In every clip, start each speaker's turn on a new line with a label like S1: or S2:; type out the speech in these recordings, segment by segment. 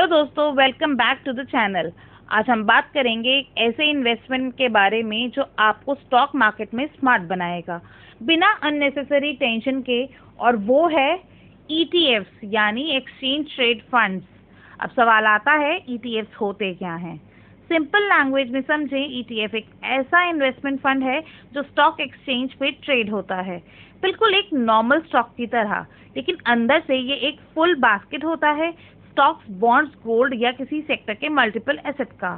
S1: Hello दोस्तों, welcome back to the channel. आज हम बात करेंगे एक ऐसे इन्वेस्टमेंट के बारे में जो आपको स्टॉक मार्केट में स्मार्ट बनाएगा बिना अननेसेसरी टेंशन के, और वो है ETFs यानी एक्सचेंज ट्रेड फंड्स। अब सवाल आता है ETFs होते क्या हैं। सिंपल लैंग्वेज में समझें, ETF एक ऐसा इन्वेस्टमेंट फंड है जो स्टॉक एक्सचेंज पे ट्रेड होता है, बिल्कुल एक नॉर्मल स्टॉक की तरह, लेकिन अंदर से ये एक फुल बास्केट होता है स्टॉक्स, बॉन्ड्स, गोल्ड या किसी सेक्टर के मल्टीपल एसेट का।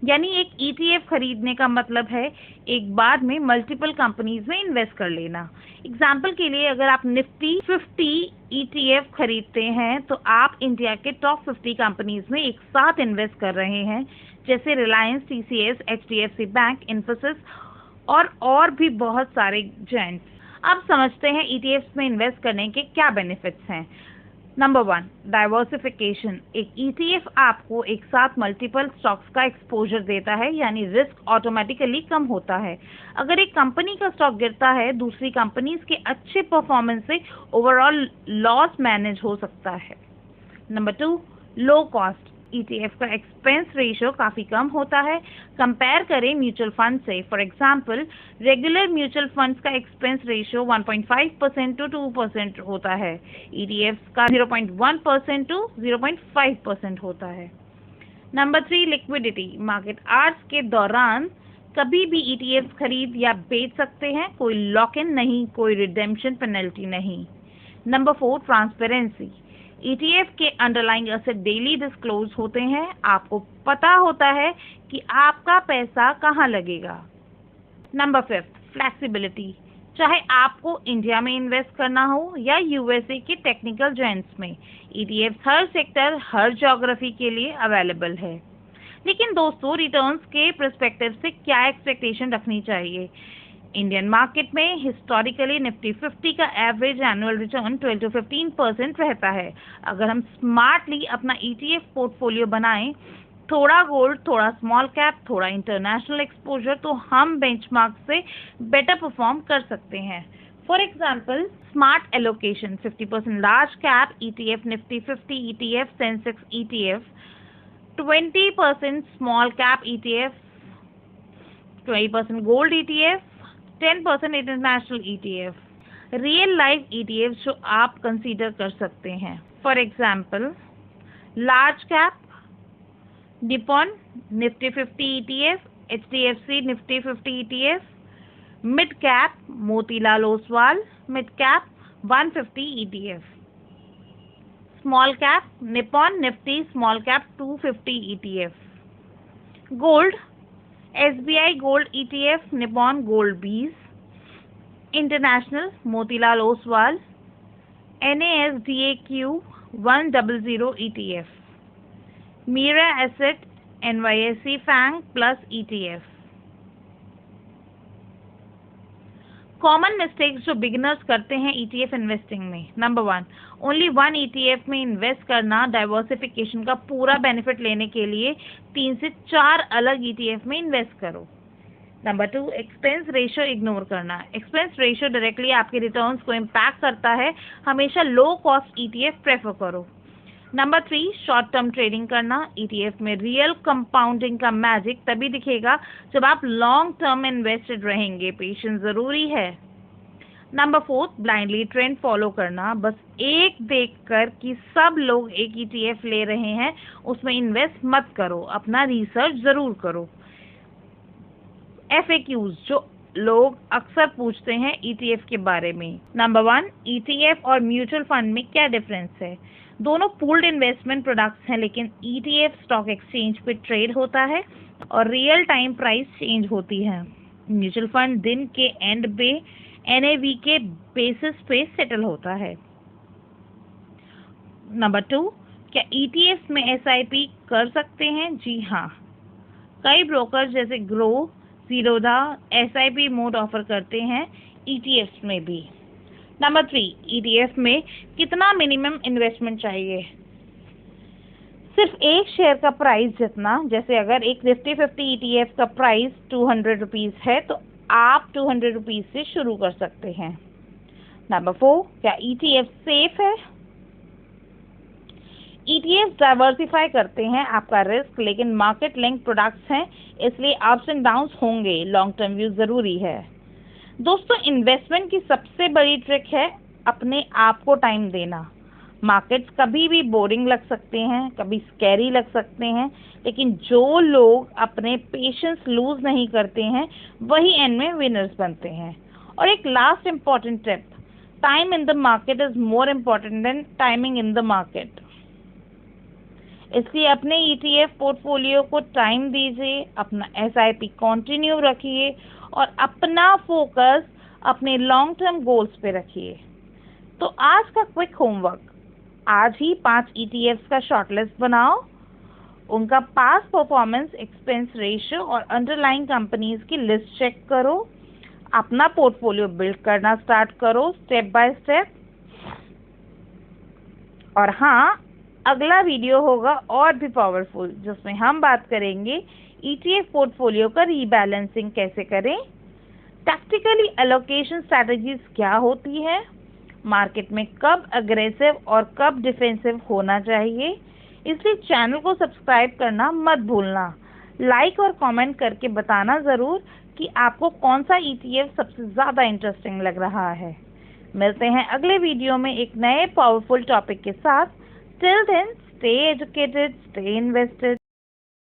S1: यानी एक ETF खरीदने का मतलब है एक बार में मल्टीपल कंपनीज में इन्वेस्ट कर लेना। एग्जाम्पल के लिए, अगर आप निफ्टी 50 ETF खरीदते हैं तो आप इंडिया के टॉप 50 कंपनीज में एक साथ इन्वेस्ट कर रहे हैं, जैसे Reliance, TCS, HDFC bank, Infosys और भी बहुत सारे जायंट्स। अब समझते हैं ETFs में इन्वेस्ट करने के क्या बेनिफिट्स हैं। Number 1, diversification. एक ETF आपको एक साथ मल्टीपल स्टॉक्स का एक्सपोजर देता है, यानी रिस्क ऑटोमेटिकली कम होता है। अगर एक कंपनी का स्टॉक गिरता है, दूसरी कंपनीज के अच्छे परफॉर्मेंस से ओवरऑल लॉस मैनेज हो सकता है। Number 2, low cost. ETF का एक्सपेंस रेशियो काफ़ी कम होता है कंपेयर करें म्यूचुअल फंड से। For example, regular mutual funds का एक्सपेंस रेशियो 1.5% टू 2% होता है, ETFs का 0.1% टू 0.5% होता है। Number 3, liquidity. मार्केट आवर्स के दौरान कभी भी ETFs खरीद या बेच सकते हैं, कोई लॉक इन नहीं, कोई रिडेम्पशन पेनल्टी नहीं। Number 4, transparency. ETF के अंडरलाइंग एसेट डेली डिस्क्लोज होते हैं, आपको पता होता है कि आपका पैसा कहाँ लगेगा। Number 5, flexibility. चाहे आपको इंडिया में इन्वेस्ट करना हो या USA के टेक्निकल जॉइंट्स में, ETFs हर सेक्टर, हर ज्योग्राफी के लिए अवेलेबल है। लेकिन दोस्तों, रिटर्न्स के पर्सपेक्टिव से क्या एक्सपेक्टेशन रखनी चाहिए। इंडियन मार्केट में हिस्टोरिकली निफ्टी 50 का एवरेज एनुअल रिटर्न 12 to 15% रहता है। अगर हम स्मार्टली अपना ETF पोर्टफोलियो बनाएं, थोड़ा गोल्ड, थोड़ा स्मॉल कैप, थोड़ा इंटरनेशनल एक्सपोजर, तो हम बेंचमार्क से बेटर परफॉर्म कर सकते हैं। For example, smart allocation 50% large cap ETF Nifty 50 ETF, Sensex ETF, 20% small cap ETF, 20% gold ETF, 10% international ETF। Real life ETFs जो आप कंसीडर कर सकते हैं, for example, large cap Nippon Nifty 50 ETF, HDFC Nifty 50 ETF, mid cap Motilal Oswal mid cap 150 ETF, small cap Nippon Nifty small cap 250 ETF, gold SBI gold ETF Nippon gold 20, international Motilal Oswal NASDAQ 100 ETF, Mirae asset NYSE FANG plus ETF। Common mistakes जो beginners करते हैं ETF investing में। Number 1, only one ETF में invest करना। Diversification का पूरा benefit लेने के लिए 3 से 4 अलग ETF में इन्वेस्ट करो। नंबर 2, एक्सपेंस रेशियो इग्नोर करना। एक्सपेंस रेशियो डायरेक्टली आपके रिटर्न्स को इम्पैक्ट करता है, हमेशा लो कॉस्ट ETF प्रेफर करो। नंबर 3, शॉर्ट टर्म ट्रेडिंग करना। ETF में रियल कंपाउंडिंग का मैजिक तभी दिखेगा जब आप लॉन्ग टर्म इन्वेस्टेड रहेंगे, पेशेंस जरूरी है। नंबर 4, ब्लाइंडली ट्रेंड फॉलो करना। बस एक देखकर कि सब लोग एक ETF ले रहे हैं उसमें इन्वेस्ट मत करो, अपना रिसर्च जरूर करो। FAQs जो लोग अक्सर पूछते हैं ETF के बारे में। नंबर 1, ETF और म्यूचुअल फंड में क्या डिफरेंस है। दोनों पूल्ड इन्वेस्टमेंट प्रोडक्ट्स हैं, लेकिन ETF स्टॉक एक्सचेंज पे ट्रेड होता है और रियल टाइम प्राइस चेंज होती है। म्यूचुअल फंड दिन के एंड पे NAV के बेसिस पे सेटल होता है। नंबर 2, क्या ETFs में SIP कर सकते हैं? जी हाँ, कई ब्रोकर जैसे grow, Zerodha SIP mode offer करते हैं ETFs में भी। नंबर 3, ETF में कितना मिनिमम इन्वेस्टमेंट चाहिए। सिर्फ एक शेयर का प्राइस जितना। जैसे अगर एक निफ्टी 50 ETF का प्राइस 200 रुपीज़ है तो आप 200 रुपीज़ से शुरू कर सकते हैं। नंबर 4, क्या ETF सेफ है। ETF डाइवर्सिफाई करते हैं आपका रिस्क, लेकिन मार्केट लिंक प्रोडक्ट्स हैं, इसलिए अप्स एंड डाउन्स होंगे, लॉन्ग टर्म व्यू ज़रूरी है। दोस्तों, इन्वेस्टमेंट की सबसे बड़ी ट्रिक है अपने आप को टाइम देना। मार्केट्स कभी भी बोरिंग लग सकते हैं, कभी स्कैरी लग सकते हैं, लेकिन जो लोग अपने पेशेंस लूज नहीं करते हैं वही एंड में विनर्स बनते हैं। और एक last important tip, time in the market is more important than timing in the market. इसलिए अपने ETF पोर्टफोलियो को टाइम दीजिए, अपना SIP कंटिन्यू रखिए और अपना फोकस अपने लॉन्ग टर्म गोल्स पे रखिए। तो आज का क्विक होमवर्क, आज ही 5 ETFs का शॉर्टलिस्ट बनाओ, उनका पास परफॉर्मेंस, एक्सपेंस रेशियो और अंडरलाइंग कंपनीज की लिस्ट चेक करो, अपना पोर्टफोलियो बिल्ड करना स्टार्ट करो स्टेप बाय स्टेप। और हाँ, अगला वीडियो होगा और भी पावरफुल, जिसमें हम बात करेंगे ETF पोर्टफोलियो का रीबैलेंसिंग कैसे करें, टैक्टिकली एलोकेशन स्ट्रैटेजीज क्या होती है, मार्केट में कब अग्रेसिव और कब डिफेंसिव होना चाहिए। इसलिए चैनल को सब्सक्राइब करना मत भूलना, लाइक और कमेंट करके बताना ज़रूर कि आपको कौन सा ETF सबसे ज़्यादा इंटरेस्टिंग लग रहा है। मिलते हैं अगले वीडियो में एक नए पावरफुल टॉपिक के साथ। Till then, stay educated, stay invested.